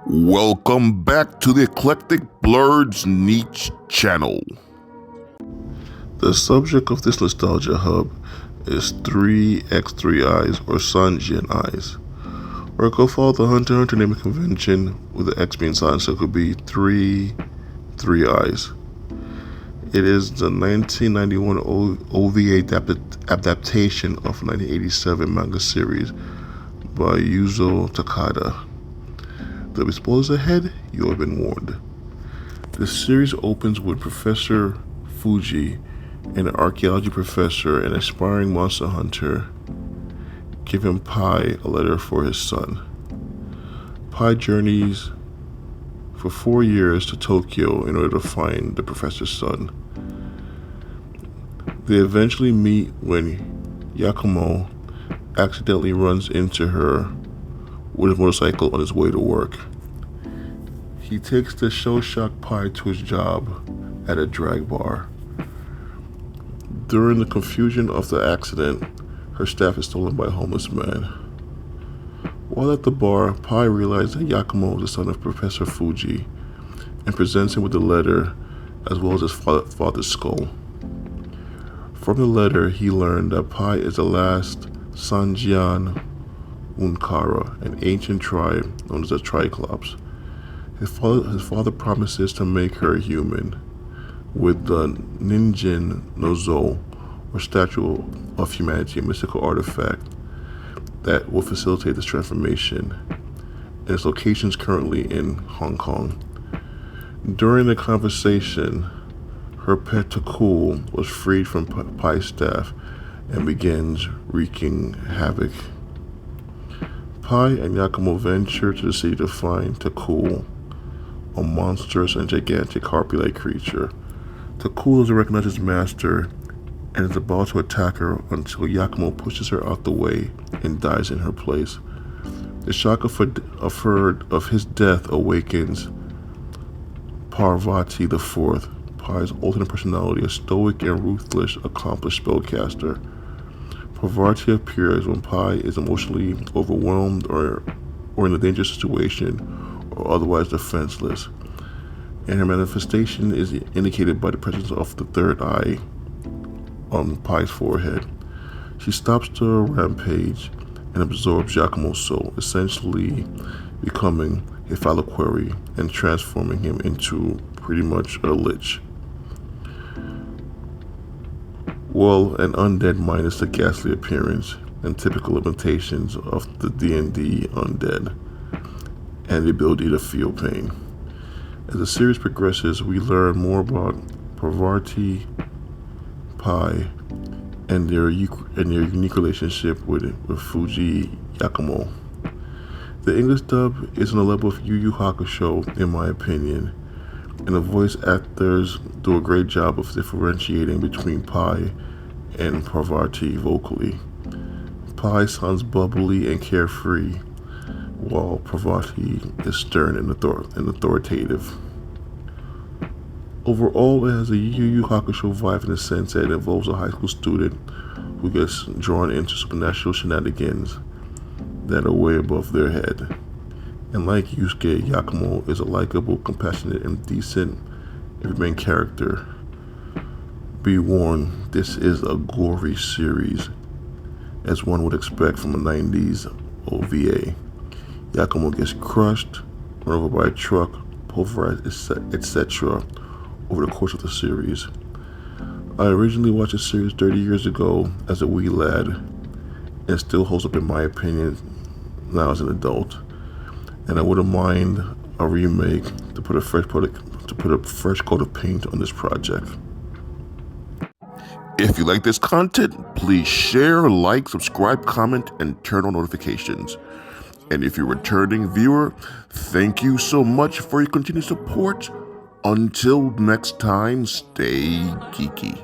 Welcome back to the Eclectic Blerd's niche channel. The subject of this nostalgia hub is 3x3 eyes or Sanjiyan eyes. Or go follow the Hunter x Hunter naming convention with the X being silent, so it could be 3 eyes. It is the 1991 OVA adaptation of 1987 manga series by Yuzo Takada. There'll be spoilers ahead, you have been warned. The series opens with Professor Fuji, an archaeology professor and aspiring monster hunter, giving Pai a letter for his son. Pai journeys for 4 years to Tokyo in order to find the professor's son. They eventually meet when Yakumo accidentally runs into her with a motorcycle on his way to work. He takes the shell-shocked Pai to his job at a drag bar. During the confusion of the accident, her staff is stolen by a homeless man. While at the bar, Pai realizes that Yakumo is the son of Professor Fuji and presents him with the letter as well as his father's skull. From the letter, he learned that Pai is the last Sanjiyan Unkara, an ancient tribe known as the Triclops. His father promises to make her human with the Ninjin Nozo, or Statue of Humanity, a mystical artifact that will facilitate this transformation. And its location is currently in Hong Kong. During the conversation, her pet Takul was freed from Pai's staff and begins wreaking havoc. Pai and Yakumo venture to the city to find Takul, a monstrous and gigantic harpy-like creature. Takul doesn't recognize his master and is about to attack her until Yakumo pushes her out the way and dies in her place. The shock of his death awakens Parvati IV, Pai's alternate personality, a stoic and ruthless, accomplished spellcaster. Parvati appears when Pai is emotionally overwhelmed or in a dangerous situation or otherwise defenseless, and her manifestation is indicated by the presence of the third eye on Pai's forehead. She stops the rampage and absorbs Yakumo's soul, essentially becoming a phalloquary and transforming him into pretty much a lich. Well, an undead minus the ghastly appearance and typical limitations of the D&D undead and the ability to feel pain. As the series progresses, we learn more about Parvati, Pai, and their unique relationship with Fuji Yakumo. The English dub is on the level of Yu Yu Hakusho, in my opinion, and the voice actors do a great job of differentiating between Pai and Parvati vocally. Pai sounds bubbly and carefree, while Parvati is stern and authoritative. Overall, it has a Yu Yu Hakusho vibe in the sense that it involves a high school student who gets drawn into supernatural shenanigans that are way above their head. And like Yusuke, Yakumo is a likable, compassionate, and decent main character. Be warned, this is a gory series, as one would expect from a 90s OVA. Yakumo gets crushed, run over by a truck, pulverized, etc. over the course of the series. I originally watched the series 30 years ago as a wee lad, and it still holds up in my opinion now as an adult. And I wouldn't mind a remake to put a fresh coat of paint on this project. If you like this content, please share, like, subscribe, comment, and turn on notifications. And if you're a returning viewer, thank you so much for your continued support. Until next time, stay geeky.